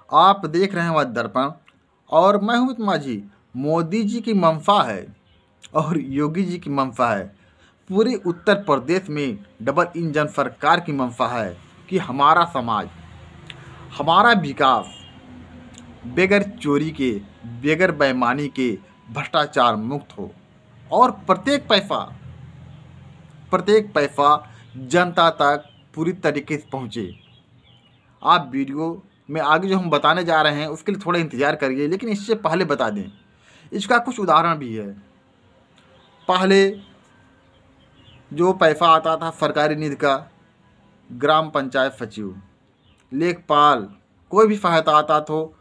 आप देख रहे हैं वह दर्पण और मैं हूँ माझी। मोदी जी की मंशा है और योगी जी की मंशा है। पूरे उत्तर प्रदेश में डबल इंजन सरकार की मंशा है कि हमारा समाज, हमारा विकास बगैर चोरी के, बगैर बेईमानी के, भ्रष्टाचार मुक्त हो और प्रत्येक पैसा जनता तक पूरी तरीके से पहुँचे। आप वीडियो में आगे जो हम बताने जा रहे हैं उसके लिए थोड़ा इंतज़ार करिए, लेकिन इससे पहले बता दें, इसका कुछ उदाहरण भी है। पहले जो पैसा आता था सरकारी निधि का, ग्राम पंचायत सचिव, लेखपाल, कोई भी सहायता आता तो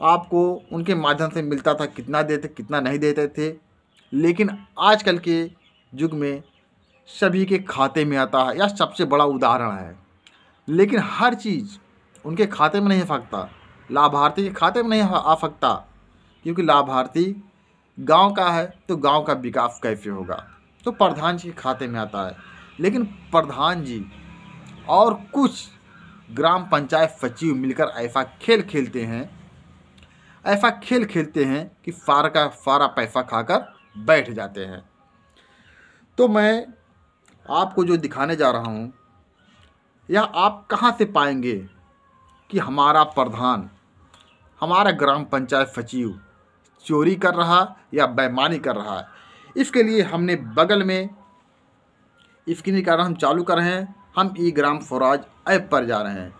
आपको उनके माध्यम से मिलता था। कितना देते कितना नहीं देते थे, लेकिन आजकल के युग में सभी के खाते में आता है। यह सबसे बड़ा उदाहरण है। लेकिन हर चीज़ उनके खाते में नहीं आ सकता, लाभार्थी के खाते में नहीं आ सकता, क्योंकि लाभार्थी गांव का है तो गांव का विकास कैसे होगा, तो प्रधान जी के खाते में आता है। लेकिन प्रधान जी और कुछ ग्राम पंचायत सचिव मिलकर ऐसा खेल खेलते हैं कि सारा का सारा पैसा खाकर बैठ जाते हैं। तो मैं आपको जो दिखाने जा रहा हूँ, यह आप कहाँ से पाएंगे कि हमारा प्रधान, हमारा ग्राम पंचायत सचिव चोरी कर रहा या बेईमानी कर रहा है। इसके लिए हमने बगल में स्क्रीन का हम चालू कर रहे हैं। हम ई ग्राम स्वराज ऐप पर जा रहे हैं,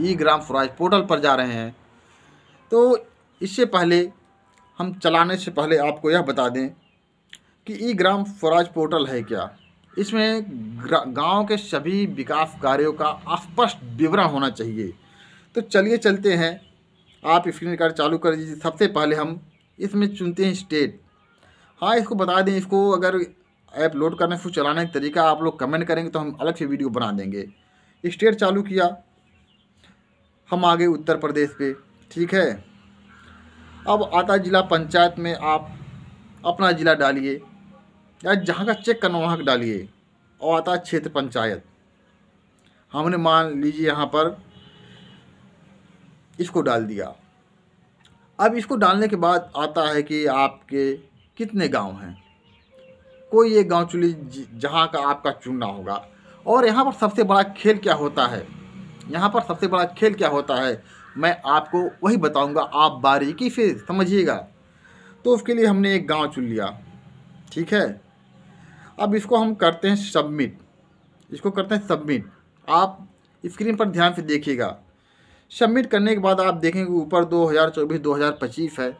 ई ग्राम स्वराज पोर्टल पर जा रहे हैं। तो इससे पहले हम चलाने से पहले आपको यह बता दें कि ई ग्राम स्वराज पोर्टल है क्या। इसमें गांव के सभी विकास कार्यों का स्पष्ट विवरण होना चाहिए। तो चलिए चलते हैं, आप स्क्रीन कार्ड चालू कर दीजिए। सबसे पहले हम इसमें चुनते हैं स्टेट। हाँ, इसको बता दें, इसको अगर ऐप लोड करने से चलाने का तरीका आप लोग कमेंट करेंगे तो हम अलग से वीडियो बना देंगे। स्टेट चालू किया, हम आगे उत्तर प्रदेश पे, ठीक है। अब आता जिला पंचायत में आप अपना ज़िला डालिए या जहाँ का चेक करना वहाँ का डालिए, और आता क्षेत्र पंचायत। हमने मान लीजिए यहाँ पर इसको डाल दिया। अब इसको डालने के बाद आता है कि आपके कितने गांव हैं। कोई एक गांव चुनिए जहाँ का आपका चुनना होगा। और यहाँ पर सबसे बड़ा खेल क्या होता है, मैं आपको वही बताऊंगा, आप बारीकी से समझिएगा। तो उसके लिए हमने एक गांव चुन लिया, ठीक है। अब इसको हम करते हैं सबमिट। आप स्क्रीन पर ध्यान से देखिएगा। सबमिट करने के बाद आप देखेंगे ऊपर 2024-2025 है,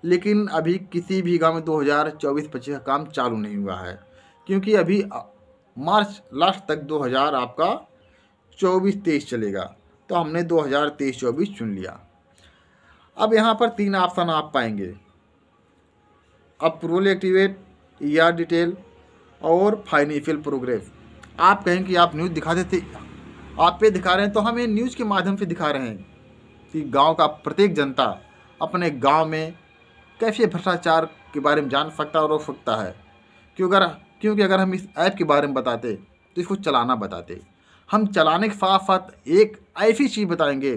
लेकिन अभी किसी भी गांव में 2024-25 का काम चालू नहीं हुआ है, क्योंकि अभी मार्च लास्ट तक 2000 आपका 24-23 चलेगा। तो हमने 2023-24 चुन लिया। अब यहाँ पर 3 ऑप्शन आप पाएंगे, अप्रूवल एक्टिवेट, ER डिटेल और फाइनेंशियल प्रोग्रेस। आप कहें कि आप न्यूज़ दिखा देते, आप पे दिखा रहे हैं तो हम ये न्यूज़ के माध्यम से दिखा रहे हैं कि गांव का प्रत्येक जनता अपने गांव में कैसे भ्रष्टाचार के बारे में जान सकता और रोक सकता है। क्योंकि अगर हम इस ऐप के बारे में बताते तो इसको चलाना बताते। हम चलाने के साथ साथ एक ऐसी चीज़ बताएंगे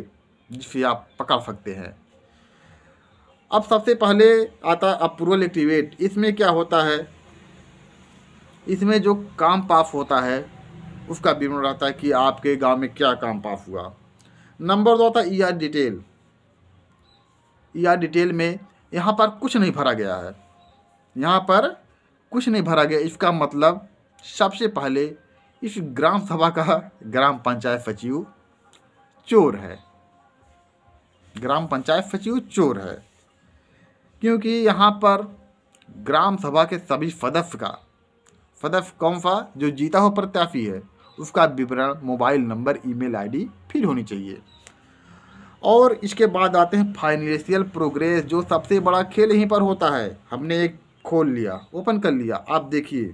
जिससे आप पकड़ सकते हैं। अब सबसे पहले आता अप्रूवल एक्टिवेट। इसमें क्या होता है, इसमें जो काम पास होता है उसका विवरण रहता है कि आपके गांव में क्या काम पास हुआ। नंबर 2 होता है ER डिटेल। ER डिटेल में यहाँ पर कुछ नहीं भरा गया, इसका मतलब सबसे पहले इस ग्राम सभा का ग्राम पंचायत सचिव चोर है। क्योंकि यहाँ पर ग्राम सभा के सभी सदस्य कौन सा, जो जीता हो प्रत्याशी है, उसका विवरण, mobile number, email ID fill होनी चाहिए। और इसके बाद आते हैं फाइनेंशियल प्रोग्रेस, जो सबसे बड़ा खेल यहीं पर होता है। हमने एक खोल लिया, ओपन कर लिया, आप देखिए।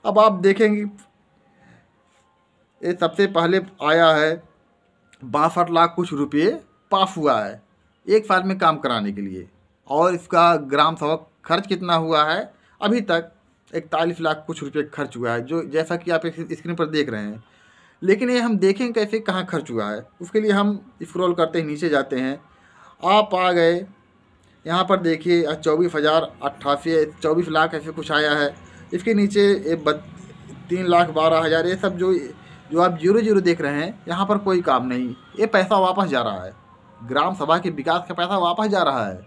अब आप देखेंगे ये सबसे पहले आया है 62 लाख कुछ रुपये पास हुआ है एक साल में काम कराने के लिए। और इसका ग्राम सभा खर्च कितना हुआ है, अभी तक 41 लाख कुछ रुपये खर्च हुआ है, जो जैसा कि आप स्क्रीन पर देख रहे हैं। लेकिन ये हम देखें कैसे कहाँ खर्च हुआ है। उसके लिए हम स्क्रॉल करते हैं, नीचे जाते हैं, आप आ गए यहाँ पर देखिए 24,088 24 लाख ऐसे कुछ आया है। इसके नीचे 3,12,000 ये सब जो आप जीरो जीरो देख रहे हैं, यहाँ पर कोई काम नहीं, ये पैसा वापस जा रहा है, ग्राम सभा के विकास का पैसा वापस जा रहा है।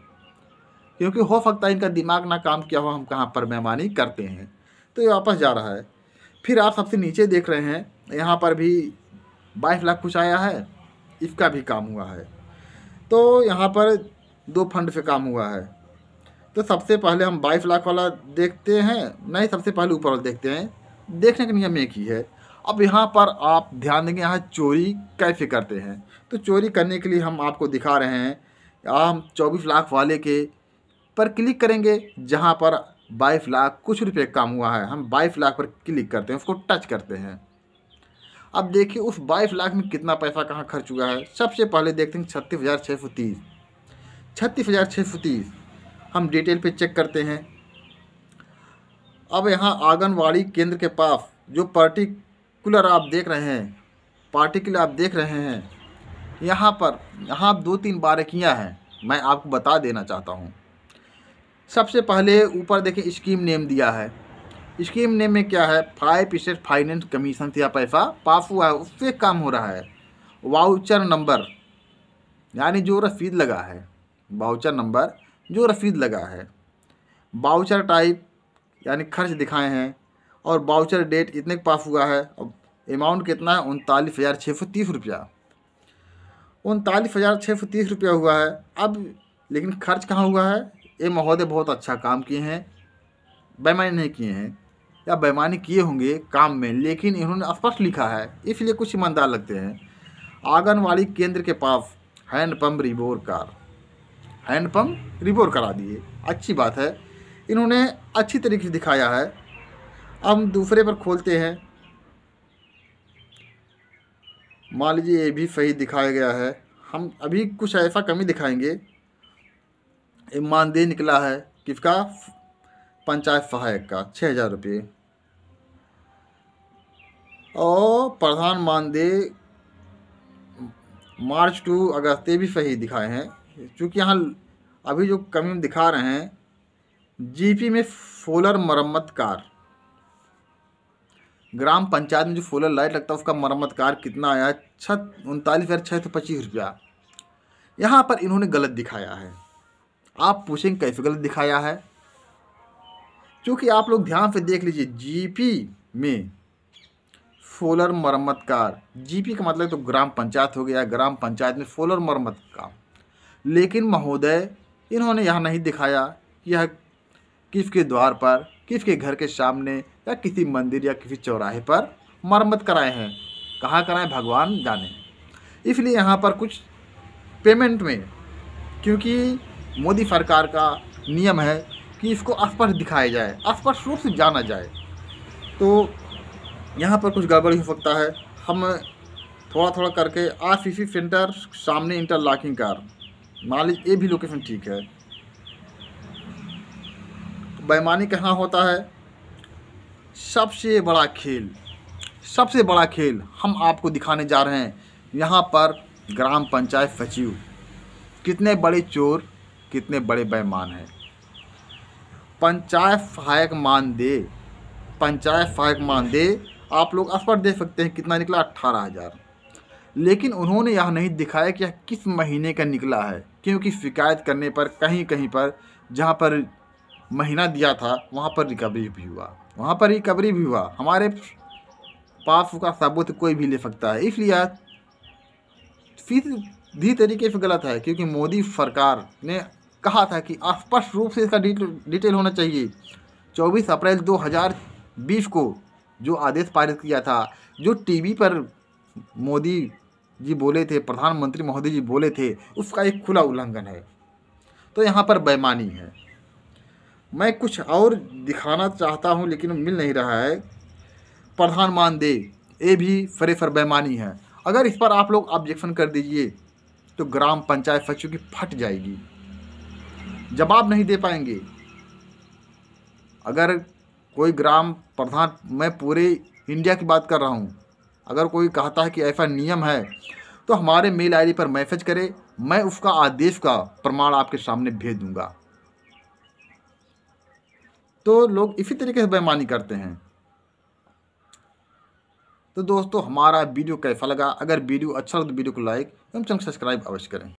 क्योंकि हो सकता है इनका दिमाग ना काम किया हो, हम कहाँ पर बेईमानी करते हैं, तो ये वापस जा रहा है। फिर आप सबसे नीचे देख रहे हैं, यहाँ पर भी 22 लाख कुछ आया है, इसका भी काम हुआ है। तो यहाँ पर 2 फंड से काम हुआ है। तो सबसे पहले हम 22 लाख वाला देखते हैं, नहीं सबसे पहले ऊपर वाला देखते हैं। देखने का नियम एक ही है। अब यहाँ पर आप ध्यान देंगे, यहाँ चोरी कैसे करते हैं। तो चोरी करने के लिए हम आपको दिखा रहे हैं, हम 24 लाख वाले के पर क्लिक करेंगे, जहाँ पर 22 लाख कुछ रुपये काम हुआ है, हम 22 लाख पर क्लिक करते हैं, उसको टच करते हैं। अब देखिए उस 22 लाख में कितना पैसा कहाँ खर्च हुआ है। सबसे पहले देखते हैं 36,630, 36,630 हम डिटेल पे चेक करते हैं। अब यहाँ आंगनवाड़ी केंद्र के पास जो पार्टिकुलर आप देख रहे हैं, यहाँ 2-3 बारीकियाँ हैं, मैं आपको बता देना चाहता हूँ। सबसे पहले ऊपर देखिए स्कीम नेम दिया है। स्कीम नेम में क्या है, 5% फाइनेंस कमीशन से पैसा पास हुआ है, उससे काम हो रहा है। वाउचर नंबर यानी जो रसीद लगा है, वाउचर नंबर जो रसीद लगा है। वाउचर टाइप यानी खर्च दिखाए हैं, और वाउचर डेट इतने का पास हुआ है। अब अमाउंट कितना है, 39,630 रुपया, 39,630 रुपया हुआ है। अब लेकिन खर्च कहाँ हुआ है, ये महोदय बहुत अच्छा काम किए हैं, बेईमानी नहीं किए हैं, या बेईमानी किए होंगे काम में, लेकिन इन्होंने स्पष्ट लिखा है, इसलिए कुछ ईमानदार लगते हैं। आंगनवाड़ी केंद्र के पास हैंडपम्प रिबोर करा दिए, अच्छी बात है, इन्होंने अच्छी तरीके से दिखाया है। अब हम दूसरे पर खोलते हैं, मान लीजिए ये भी सही दिखाया गया है। हम अभी कुछ ऐसा कमी दिखाएंगे। मानदेय निकला है किसका, पंचायत सहायक का 6,000 रुपये, और प्रधान मानदेय मार्च टू अगस्त, ये भी सही दिखाए हैं। क्योंकि यहाँ अभी जो कमी दिखा रहे हैं, जीपी में सोलर मरम्मत कार, ग्राम पंचायत में जो सोलर लाइट लगता है उसका मरम्मत कार कितना आया है, 39,625 रुपया। यहाँ पर इन्होंने गलत दिखाया है। आप पूछेंगे कैसे गलत दिखाया है, क्योंकि आप लोग ध्यान से देख लीजिए, जीपी में सोलर मरम्मत कार, जीपी का मतलब तो ग्राम पंचायत हो गया, ग्राम पंचायत में सोलर मरम्मत काम। लेकिन महोदय इन्होंने यहाँ नहीं दिखाया कि यह किसके द्वार पर, किसके घर के सामने, या किसी मंदिर या किसी चौराहे पर मरम्मत कराए हैं, कहाँ कराए भगवान जाने। इसलिए यहाँ पर कुछ पेमेंट में, क्योंकि मोदी सरकार का नियम है कि इसको स्पष्ट दिखाया जाए, स्पष्ट रूप से जाना जाए, तो यहाँ पर कुछ गड़बड़ी हो सकता है। हम थोड़ा थोड़ा करके आरसीसी सेंटर सामने इंटरलॉकिंग कार, मान लीजिए ये भी लोकेशन ठीक है। बेईमानी कहाँ होता है, सबसे बड़ा खेल हम आपको दिखाने जा रहे हैं। यहाँ पर ग्राम पंचायत सचिव कितने बड़े चोर, कितने बड़े बेईमान हैं। पंचायत सहायक मानदेय आप लोग स्पष्ट देख सकते हैं कितना निकला, 18,000। लेकिन उन्होंने यह नहीं दिखाया कि यह किस महीने का निकला है, क्योंकि शिकायत करने पर कहीं कहीं पर जहाँ पर महीना दिया था वहाँ पर रिकवरी भी हुआ, हमारे पास का सबूत कोई भी ले सकता है। इसलिए सीधी तरीके से गलत है, क्योंकि मोदी सरकार ने कहा था कि स्पष्ट रूप से इसका डिटेल होना चाहिए। 24 अप्रैल 2020 को जो आदेश पारित किया था, जो टीवी पर मोदी जी बोले थे, प्रधानमंत्री महोदय जी बोले थे, उसका एक खुला उल्लंघन है। तो यहाँ पर बेईमानी है। मैं कुछ और दिखाना चाहता हूँ लेकिन मिल नहीं रहा है। प्रधान मानदेय, ये भी सरेसर बेईमानी है। अगर इस पर आप लोग ऑब्जेक्शन कर दीजिए तो ग्राम पंचायत सचिव की फट जाएगी, जवाब नहीं दे पाएंगे। अगर कोई ग्राम प्रधान, मैं पूरे इंडिया की बात कर रहा हूँ, अगर कोई कहता है कि ऐसा नियम है तो हमारे मेल आईडी पर मैसेज करें, मैं उसका आदेश का प्रमाण आपके सामने भेज दूंगा। तो लोग इसी तरीके से बेईमानी करते हैं। तो दोस्तों, हमारा वीडियो कैसा लगा? अगर वीडियो अच्छा लगा तो वीडियो को लाइक एवं चैनल सब्सक्राइब अवश्य करें।